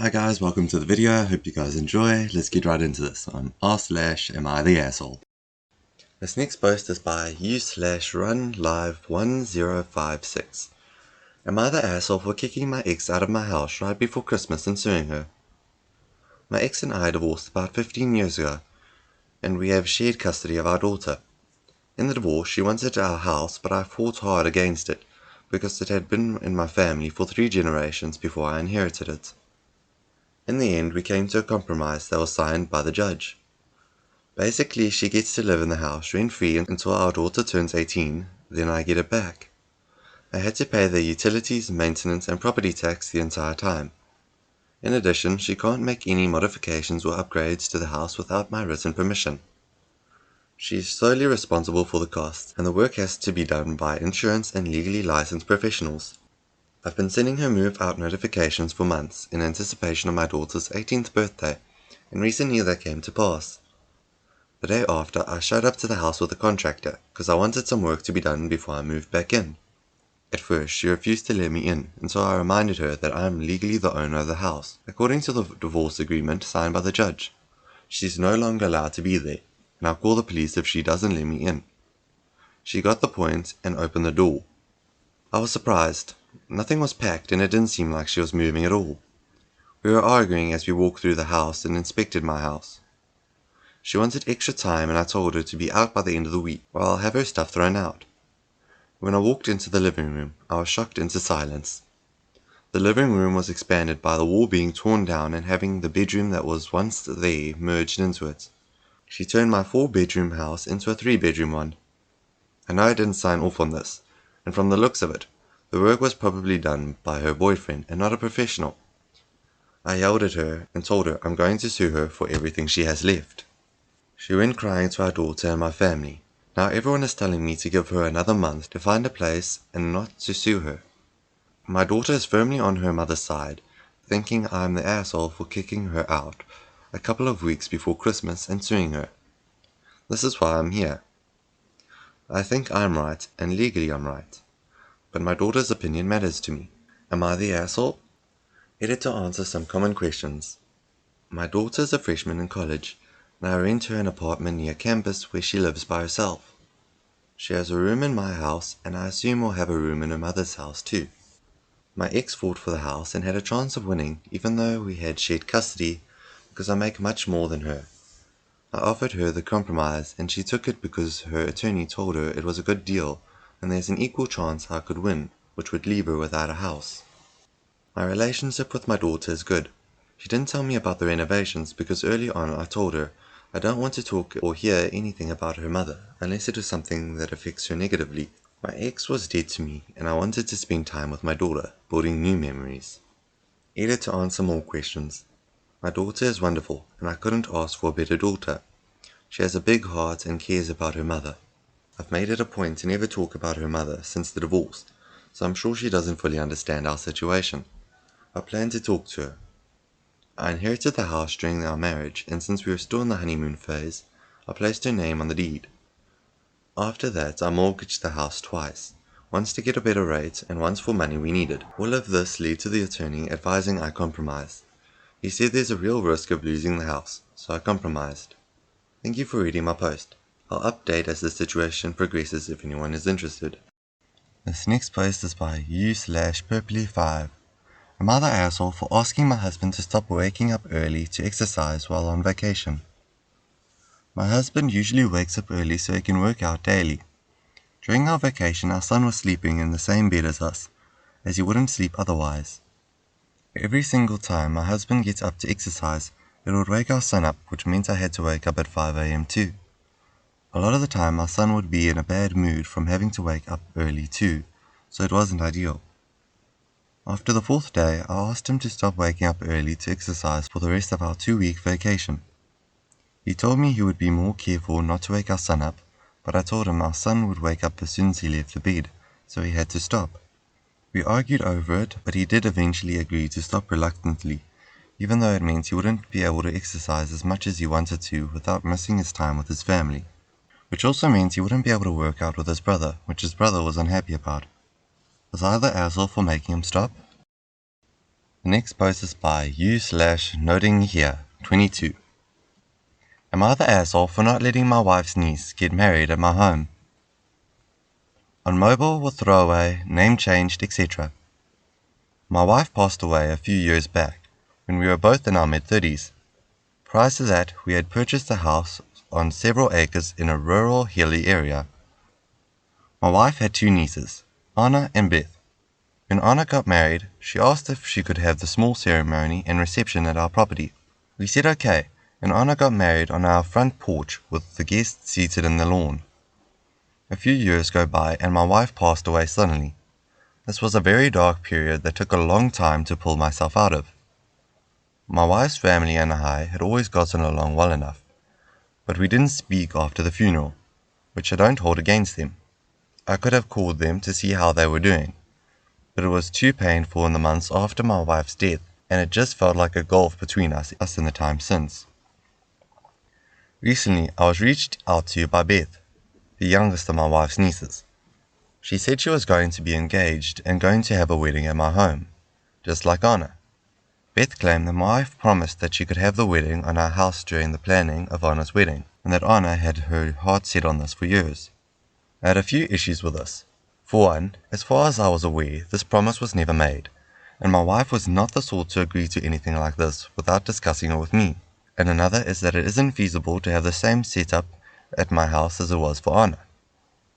Hi guys, welcome to the video. Hope you guys enjoy. Let's get right into this. I'm r/am I the asshole. This next post is by u/runlive1056. Am I the asshole for kicking my ex out of my house right before Christmas and suing her? My ex and I divorced about 15 years ago, and we have shared custody of our daughter. In the divorce, she wanted our house, but I fought hard against it, because it had been in my family for 3 generations before I inherited it. In the end, we came to a compromise that was signed by the judge. Basically, she gets to live in the house rent-free until our daughter turns 18, then I get it back. I had to pay the utilities, maintenance, and property tax the entire time. In addition, she can't make any modifications or upgrades to the house without my written permission. She is solely responsible for the costs, and the work has to be done by insurance and legally licensed professionals. I've been sending her move-out notifications for months in anticipation of my daughter's 18th birthday, and recently that came to pass. The day after, I showed up to the house with a contractor, because I wanted some work to be done before I moved back in. At first, she refused to let me in, and so I reminded her that I am legally the owner of the house, according to the divorce agreement signed by the judge. She's no longer allowed to be there, and I'll call the police if she doesn't let me in. She got the point and opened the door. I was surprised. Nothing was packed, and it didn't seem like she was moving at all. We were arguing as we walked through the house and inspected my house. She wanted extra time, and I told her to be out by the end of the week, or I'll have her stuff thrown out. When I walked into the living room, I was shocked into silence. The living room was expanded by the wall being torn down and having the bedroom that was once there merged into it. She turned my 4-bedroom house into a 3-bedroom one. I know I didn't sign off on this, and from the looks of it, the work was probably done by her boyfriend and not a professional. I yelled at her and told her I'm going to sue her for everything she has left. She went crying to our daughter and my family. Now everyone is telling me to give her another month to find a place and not to sue her. My daughter is firmly on her mother's side, thinking I'm the asshole for kicking her out a couple of weeks before Christmas and suing her. This is why I'm here. I think I'm right, and legally I'm right. But my daughter's opinion matters to me. Am I the asshole? Editor answers some common questions. My daughter is a freshman in college, and I rent her an apartment near campus where she lives by herself. She has a room in my house, and I assume will have a room in her mother's house too. My ex fought for the house and had a chance of winning, even though we had shared custody, because I make much more than her. I offered her the compromise, and she took it because her attorney told her it was a good deal, and there's an equal chance I could win, which would leave her without a house. My relationship with my daughter is good. She didn't tell me about the renovations because early on I told her I don't want to talk or hear anything about her mother unless it is something that affects her negatively. My ex was dead to me, and I wanted to spend time with my daughter, building new memories. Editor to answer more questions. My daughter is wonderful, and I couldn't ask for a better daughter. She has a big heart and cares about her mother. I've made it a point to never talk about her mother since the divorce, so I'm sure she doesn't fully understand our situation. I plan to talk to her. I inherited the house during our marriage, and since we were still in the honeymoon phase, I placed her name on the deed. After that, I mortgaged the house twice, once to get a better rate and once for money we needed. All of this led to the attorney advising I compromise. He said there's a real risk of losing the house, so I compromised. Thank you for reading my post. I'll update as the situation progresses if anyone is interested. This next post is by u/purpley5. Am I the asshole for asking my husband to stop waking up early to exercise while on vacation? My husband usually wakes up early so he can work out daily. During our vacation, our son was sleeping in the same bed as us, as he wouldn't sleep otherwise. Every single time my husband gets up to exercise, it would wake our son up, which meant I had to wake up at 5 a.m. too. A lot of the time our son would be in a bad mood from having to wake up early too, so it wasn't ideal. After the 4th day, I asked him to stop waking up early to exercise for the rest of our 2-week vacation. He told me he would be more careful not to wake our son up, but I told him our son would wake up as soon as he left the bed, so he had to stop. We argued over it, but he did eventually agree to stop reluctantly, even though it meant he wouldn't be able to exercise as much as he wanted to without missing his time with his family, which also meant he wouldn't be able to work out with his brother, which his brother was unhappy about. Was I the asshole for making him stop? The next post is by u/noting here 22. Am I the asshole for not letting my wife's niece get married at my home? On mobile with throwaway, name changed, etc. My wife passed away a few years back, when we were both in our mid-30s. Prior to that, we had purchased a house on several acres in a rural, hilly area. My wife had 2 nieces, Anna and Beth. When Anna got married, she asked if she could have the small ceremony and reception at our property. We said okay, and Anna got married on our front porch with the guests seated in the lawn. A few years go by and my wife passed away suddenly. This was a very dark period that took a long time to pull myself out of. My wife's family and I had always gotten along well enough, but we didn't speak after the funeral, which I don't hold against them. I could have called them to see how they were doing, but it was too painful in the months after my wife's death, and it just felt like a gulf between us in the time since. Recently, I was reached out to by Beth, the youngest of my wife's nieces. She said she was going to be engaged and going to have a wedding at my home, just like Anna. Beth claimed that my wife promised that she could have the wedding on our house during the planning of Anna's wedding, and that Anna had her heart set on this for years. I had a few issues with this. For one, as far as I was aware, this promise was never made, and my wife was not the sort to agree to anything like this without discussing it with me. And another is that it isn't feasible to have the same setup at my house as it was for Anna.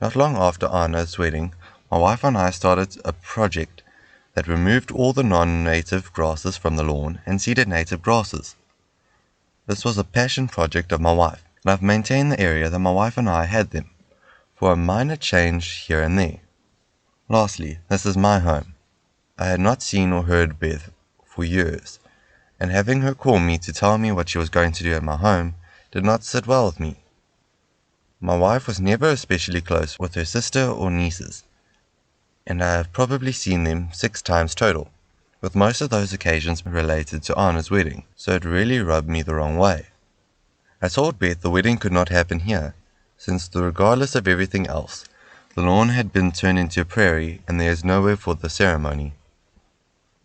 Not long after Anna's wedding, my wife and I started a project that removed all the non-native grasses from the lawn and seeded native grasses. This was a passion project of my wife, and I've maintained the area that my wife and I had them, for a minor change here and there. Lastly, this is my home. I had not seen or heard Beth for years, and having her call me to tell me what she was going to do at my home did not sit well with me. My wife was never especially close with her sister or nieces, and I have probably seen them 6 times total, with most of those occasions related to Anna's wedding, so it really rubbed me the wrong way. I told Beth the wedding could not happen here, since regardless of everything else, the lawn had been turned into a prairie and there is nowhere for the ceremony.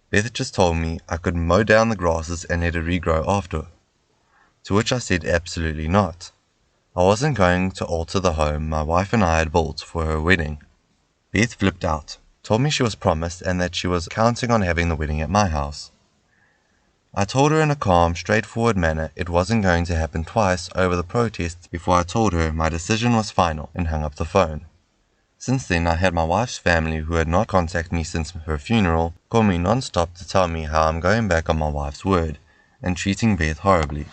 Beth just told me I could mow down the grasses and let it regrow after, to which I said absolutely not. I wasn't going to alter the home my wife and I had built for her wedding. Beth flipped out, told me she was promised and that she was counting on having the wedding at my house. I told her in a calm, straightforward manner it wasn't going to happen twice over the protests before I told her my decision was final and hung up the phone. Since then, I had my wife's family, who had not contacted me since her funeral, call me non-stop to tell me how I'm going back on my wife's word and treating Beth horribly.